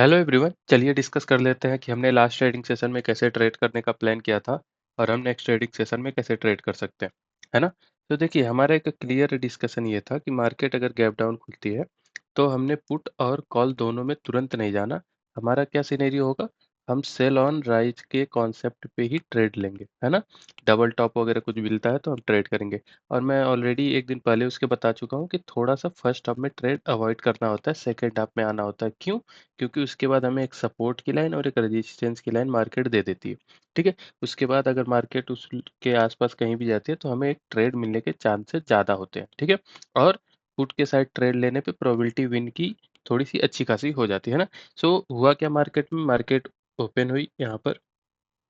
Hello everyone, चलिए discuss कर लेते हैं कि हमने लास्ट ट्रेडिंग सेशन में कैसे ट्रेड करने का प्लान किया था और हम नेक्स्ट ट्रेडिंग सेशन में कैसे ट्रेड कर सकते हैं, है ना? तो देखिए, हमारा एक क्लियर डिस्कशन ये था कि मार्केट अगर गैप डाउन खुलती है तो हमने पुट और कॉल दोनों में तुरंत नहीं जाना। हमारा क्या सिनेरियो होगा, हम सेल ऑन राइज के कॉन्सेप्ट पे ही ट्रेड लेंगे, है ना? डबल टॉप वगैरह कुछ मिलता है तो हम ट्रेड करेंगे। और मैं ऑलरेडी एक दिन पहले उसके बता चुका हूँ कि थोड़ा सा फर्स्ट हाफ में ट्रेड अवॉइड करना होता है, सेकेंड हाफ में आना होता है। क्यों? क्योंकि उसके बाद हमें एक सपोर्ट की लाइन और एक रेजिस्टेंस की लाइन मार्केट दे देती है। ठीक है? उसके बाद अगर मार्केट उसके आसपास कहीं भी जाती है तो हमें एक ट्रेड मिलने के चांसेस ज़्यादा होते हैं। ठीक है? और पुट के साइड ट्रेड लेने पे प्रोबेबिलिटी विन की थोड़ी सी अच्छी खासी हो जाती है ना। सो हुआ क्या, मार्केट में मार्केट ओपन हुई यहाँ पर,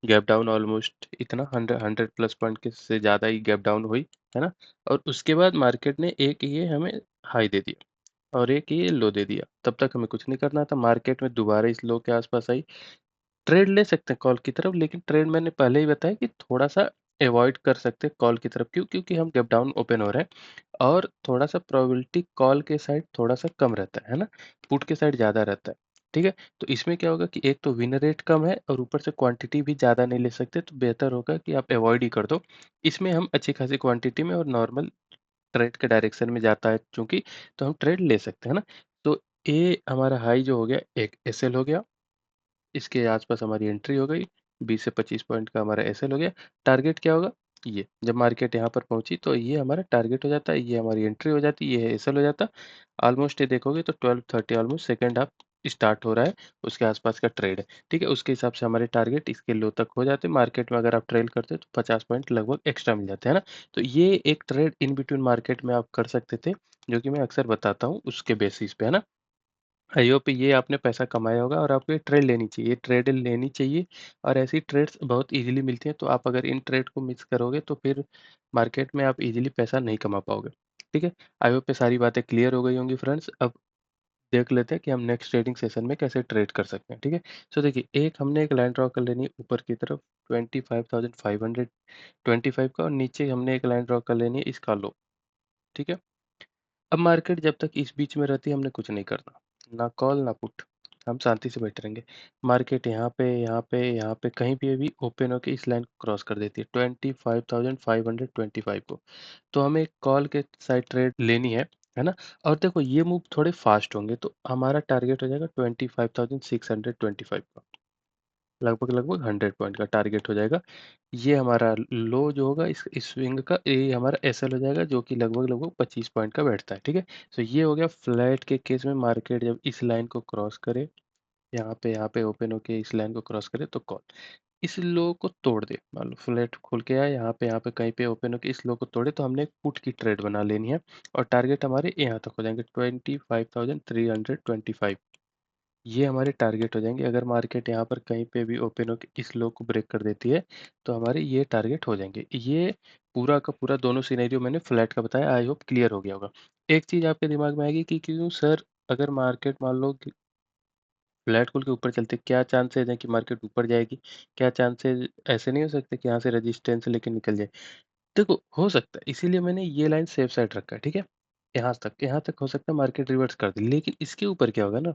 गैप डाउन ऑलमोस्ट इतना 100 प्लस पॉइंट के से ज़्यादा ही गैप डाउन हुई, है ना? और उसके बाद मार्केट ने एक ये हमें हाई दे दिया और एक ये लो दे दिया। तब तक हमें कुछ नहीं करना था। मार्केट में दोबारा इस लो के आसपास आई, ट्रेड ले सकते हैं कॉल की तरफ, लेकिन ट्रेड मैंने पहले ही बताया कि थोड़ा-सा अवॉइड कर सकते हैं कॉल की तरफ। क्यों? क्योंकि हम गैप डाउन ओपन हो रहे हैं और थोड़ा-सा प्रोबेबिलिटी कॉल के साइड थोड़ा-सा कम रहता है ना? पुट के साइड ज़्यादा रहता है। ठीक है? तो इसमें क्या होगा कि एक तो विन रेट कम है और ऊपर से क्वांटिटी भी ज़्यादा नहीं ले सकते, तो बेहतर होगा कि आप अवॉइड ही कर दो। इसमें हम अच्छी खासी क्वांटिटी में और नॉर्मल ट्रेड के डायरेक्शन में जाता है चूँकि, तो हम ट्रेड ले सकते हैं ना? तो ये हमारा हाई जो हो गया, एक एसएल हो गया, इसके आसपास हमारी एंट्री हो गई, 20 से 25 पॉइंट का हमारा एसएल हो गया। टारगेट क्या होगा? ये, जब मार्केट यहाँ पर पहुँची तो ये हमारा टारगेट हो जाता है, ये हमारी एंट्री हो जाती है, ये एसएल हो जाता है। ऑलमोस्ट ये देखोगे तो 12:30 ऑलमोस्ट सेकंड हाफ स्टार्ट हो रहा है, उसके आसपास का ट्रेड है, ठीक है? उसके हिसाब से हमारे टारगेट इसके लो तक हो जाते हैं। मार्केट में अगर आप ट्रेल करते हो तो 50 पॉइंट लगभग एक्स्ट्रा मिल जाते हैं ना? तो ये एक ट्रेड इन बिटवीन मार्केट में आप कर सकते थे, जो कि मैं अक्सर बताता हूँ उसके बेसिस पे, है ना? आई होप ये आपने पैसा कमाया होगा और आपको ये ट्रेड लेनी चाहिए, ये ट्रेड लेनी चाहिए। और ऐसी ट्रेड्स बहुत ईज़िली मिलती हैं, तो आप अगर इन ट्रेड को मिस करोगे तो फिर मार्केट में आप ईज़िली पैसा नहीं कमा पाओगे। ठीक है? आई होप ये सारी बातें क्लियर हो गई होंगी फ्रेंड्स। अब देख लेते हैं कि हम नेक्स्ट ट्रेडिंग सेशन में कैसे ट्रेड कर सकते हैं। ठीक है? सो देखिए, एक हमने एक लाइन ड्रॉ कर लेनी है ऊपर की तरफ 25,525 का, और नीचे हमने एक लाइन ड्रॉ कर लेनी है इसका लो। ठीक है? अब मार्केट जब तक इस बीच में रहती है हमने कुछ नहीं करना, ना कॉल ना पुट, हम शांति से बैठे रहेंगे। मार्केट यहाँ पे कहीं भी ओपन होके इस लाइन को क्रॉस कर देती है 25,525 को, तो हमें एक कॉल के साइड ट्रेड लेनी है ना? और देखो, ये मूव थोड़े फास्ट होंगे तो हमारा टारगेट हो जाएगा 25,625 का, लगभग 100 पॉइंट का टारगेट हो जाएगा। ये हमारा लो जो होगा इस स्विंग का, ये हमारा एसएल हो जाएगा, जो कि लगभग 25 पॉइंट का बैठता है। ठीक है? तो ये हो गया फ्लैट के केस में, मार्केट जब इस लाइन को क्रॉस करे, यहाँ पे ओपन होके इस लाइन को क्रॉस करे तो कॉल, इस लो को तोड़ दे, मान लो फ्लैट खोल के आया यहाँ पे कहीं पे ओपन होके इस लो को तोड़े, तो हमने एक पुट की ट्रेड बना लेनी है और टारगेट हमारे यहाँ तक हो जाएंगे 25,325। ये हमारे टारगेट हो जाएँगे। अगर मार्केट यहाँ पर कहीं पे भी ओपन होके इस लो को ब्रेक कर देती है, तो हमारे ये टारगेट हो जाएँगे। ये पूरा का पूरा दोनों सिनेरियो मैंने फ्लैट का बताया, आई होप क्लियर हो गया होगा। एक चीज़ आपके दिमाग में आएगी कि क्यों सर, अगर मार्केट मान लो कि फ्लैट खोल के ऊपर चलते, क्या चांसेज़ हैं कि मार्केट ऊपर जाएगी? क्या चांसेज़ ऐसे नहीं हो सकते कि यहाँ से रेजिस्टेंस लेके निकल जाए? देखो, हो सकता है, इसीलिए मैंने ये लाइन सेफ साइड रखा है, ठीक है? यहाँ तक हो सकता है मार्केट रिवर्स कर दे, लेकिन इसके ऊपर क्या होगा ना,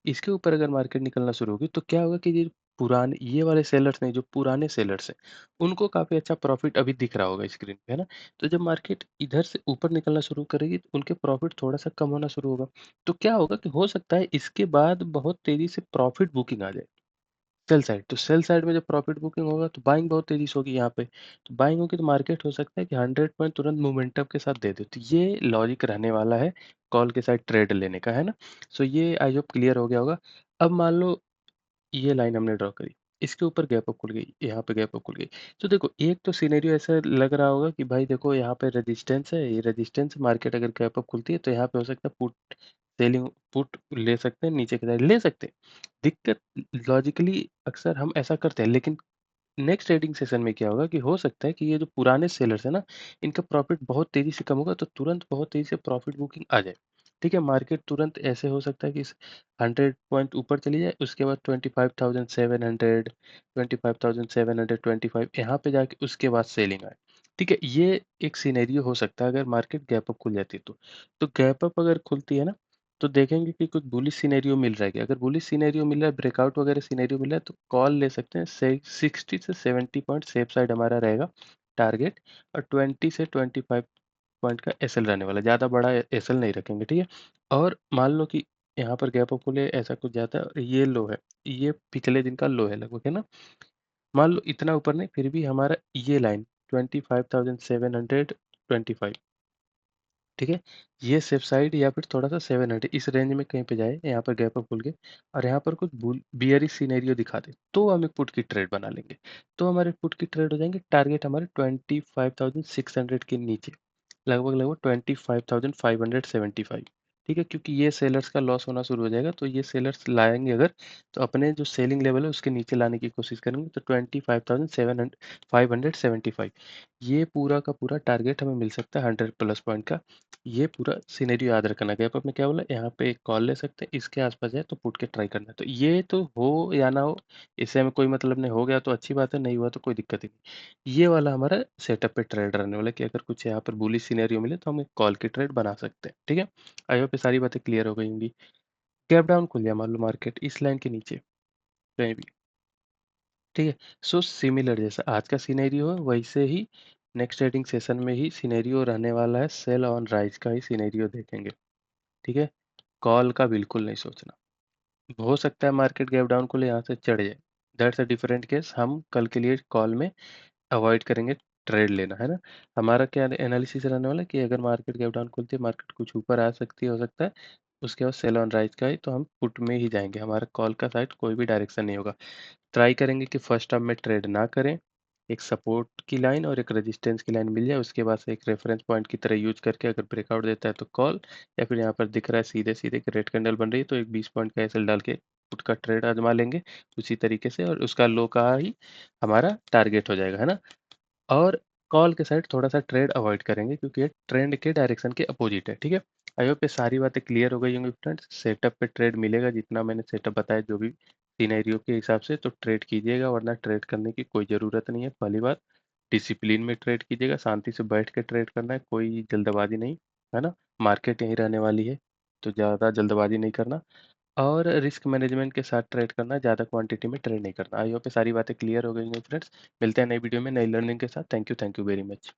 इसके ऊपर अगर मार्केट निकलना शुरू होगी तो क्या होगा कि ये पुराने ये वाले सेलर्स नहीं, जो पुराने सेलर्स हैं, उनको काफ़ी अच्छा प्रॉफिट अभी दिख रहा होगा स्क्रीन पे, है ना? तो जब मार्केट इधर से ऊपर निकलना शुरू करेगी तो उनके प्रॉफिट थोड़ा-सा कम होना शुरू होगा। तो क्या होगा कि हो सकता है इसके बाद बहुत तेज़ी से प्रॉफिट बुकिंग आ जाए। सेल साइड, तो सेल साइड में जब प्रॉफिट बुकिंग होगा तो बाइंग बहुत तेज़ी से होगी यहाँ पे। तो बाइंग होगी तो मार्केट हो सकता है कि 100 पॉइंट तुरंत मोमेंटम के साथ दे दे। तो ये लॉजिक रहने वाला है कॉल के साइड ट्रेड लेने का, है ना? सो ये आई होप क्लियर हो गया होगा। अब मान लो ये लाइन हमने ड्रॉ करी, इसके ऊपर गैप अप खुल गई, यहाँ पे गैप अप खुल गई। तो देखो, एक तो सिनेरियो ऐसा लग रहा होगा कि भाई देखो, यहाँ पे रेजिस्टेंस है, ये रेजिस्टेंस मार्केट अगर गैप अप खुलती है तो यहाँ पे हो सकता है पुट सेलिंग, पुट ले सकते हैं, नीचे की साइड ले सकते हैं। दिक्कत लॉजिकली अक्सर हम ऐसा करते हैं, लेकिन नेक्स्ट ट्रेडिंग सेशन में क्या होगा कि हो सकता है कि ये जो पुराने सेलर्स हैं ना, इनका प्रॉफिट बहुत तेज़ी से कम होगा, तो तुरंत बहुत तेज़ी से प्रॉफिट बुकिंग आ जाए। ठीक है? मार्केट तुरंत ऐसे हो सकता है कि 100 पॉइंट ऊपर चली जाए, उसके बाद 25,700, 25,725 यहाँ पे जाके उसके बाद सेलिंग आए। ठीक है? ये एक सिनेरियो हो सकता है अगर मार्केट गैप अप खुल जाती है तो। तो गैप अप अगर खुलती है ना, तो देखेंगे कि कुछ बुलिश सिनेरियो मिल रहा है क्या? अगर बुलिश सिनेरियो मिल रहा है, ब्रेकआउट वगैरह सिनेरियो मिल रहा है तो कॉल ले सकते हैं। से 60 से 70 पॉइंट सेफ साइड हमारा रहेगा टारगेट, और 20 से 25 पॉइंट का एसएल रहने वाला है। ज़्यादा बड़ा एसएल नहीं रखेंगे, ठीक है? और मान लो कि यहाँ पर गैप अप खुले ऐसा कुछ जाता है, ये लो है, ये पिछले दिन का लो है लगभग, है ना? मान लो इतना ऊपर नहीं, फिर भी हमारा ये लाइन 25,725, ठीक है? ये सेफ साइड या फिर थोड़ा-सा 700 इस रेंज में कहीं पे जाए, यहाँ पर गैप अप खुल के और यहाँ पर कुछ बुल बियरिश सिनेरियो दिखा दे, तो हम एक पुट की ट्रेड बना लेंगे। तो हमारे पुट की ट्रेड हो जाएँगे, टारगेट हमारे 25,600 के नीचे, लगभग-लगभग 25,575, ठीक है? क्योंकि ये सेलर्स का लॉस होना शुरू हो जाएगा, तो ये सेलर्स लाएँगे अगर, तो अपने जो सेलिंग लेवल है उसके नीचे लाने की कोशिश करेंगे, तो 25,575 ये पूरा का पूरा टारगेट हमें मिल सकता है 100 प्लस पॉइंट का। ये पूरा सिनेरियो याद रखना। गैप अप में क्या बोला, यहाँ पे एक कॉल ले सकते हैं, इसके आसपास जाए तो पुट के ट्राई करना है। तो ये तो हो या ना हो, इससे हमें कोई मतलब नहीं, हो गया तो अच्छी बात है, नहीं हुआ तो कोई दिक्कत ही नहीं। ये वाला हमारा सेटअप पे ट्रेड रहने वाला है कि अगर कुछ यहाँ पर बुलिश सिनेरियो मिले तो हम एक कॉल की ट्रेड बना सकते हैं, ठीक है? आई होप ये सारी बातें क्लियर हो गई होंगी। गैप डाउन खुल गया मान लो मार्केट इस लाइन के नीचे कहीं भी, ठीक है? सो सिमिलर जैसा आज का सिनेरियो है वैसे ही नेक्स्ट ट्रेडिंग सेशन में ही सिनेरियो रहने वाला है, सेल ऑन राइज का ही सिनेरियो देखेंगे, ठीक है? कॉल का बिल्कुल नहीं सोचना। हो सकता है मार्केट गैप डाउन को ले यहाँ से चढ़ जाए, दैट्स अ डिफरेंट केस। हम कल के लिए कॉल में अवॉइड करेंगे ट्रेड लेना, है ना? हमारा क्या एनालिसिस रहने वाला है कि अगर मार्केट गैप डाउन खुलती है, मार्केट कुछ ऊपर आ सकती है, हो सकता है उसके बाद सेल ऑन राइज का ही, तो हम पुट में ही जाएंगे, हमारा कॉल का साइड कोई भी डायरेक्शन नहीं होगा। ट्राई करेंगे कि फर्स्ट टर्म में ट्रेड ना करें, एक सपोर्ट की लाइन और एक रेजिस्टेंस की लाइन मिल जाए, उसके बाद से एक रेफरेंस पॉइंट की तरह यूज करके अगर ब्रेकआउट देता है तो कॉल, या फिर यहाँ पर दिख रहा है सीधे सीधे कि रेड कैंडल बन रही है तो एक 20 पॉइंट का एसएल डाल के पुट का ट्रेड आजमा लेंगे उसी तरीके से, और उसका लो का ही हमारा टारगेट हो जाएगा, है ना? और कॉल के साइड थोड़ा-सा ट्रेड अवॉइड करेंगे क्योंकि ये ट्रेंड के डायरेक्शन के अपोजिट है, ठीक है? आई होप ये सारी बातें क्लियर हो गई होंगी फ्रेंड्स। सेटअप पे ट्रेड मिलेगा, जितना मैंने सेटअप बताया जो भी सिनेरियो के हिसाब से, तो ट्रेड कीजिएगा, वरना ट्रेड करने की कोई ज़रूरत नहीं है। पहली बात, डिसिप्लिन में ट्रेड कीजिएगा, शांति से बैठ के ट्रेड करना है, कोई जल्दबाजी नहीं, है ना? मार्केट यहीं रहने वाली है, तो ज़्यादा जल्दबाजी नहीं करना, और रिस्क मैनेजमेंट के साथ ट्रेड करना, ज़्यादा क्वांटिटी में ट्रेड नहीं करना। आई होप ये सारी बातें क्लियर हो गई होंगी फ्रेंड्स। मिलते हैं नई वीडियो में नई लर्निंग के साथ। Thank you very much.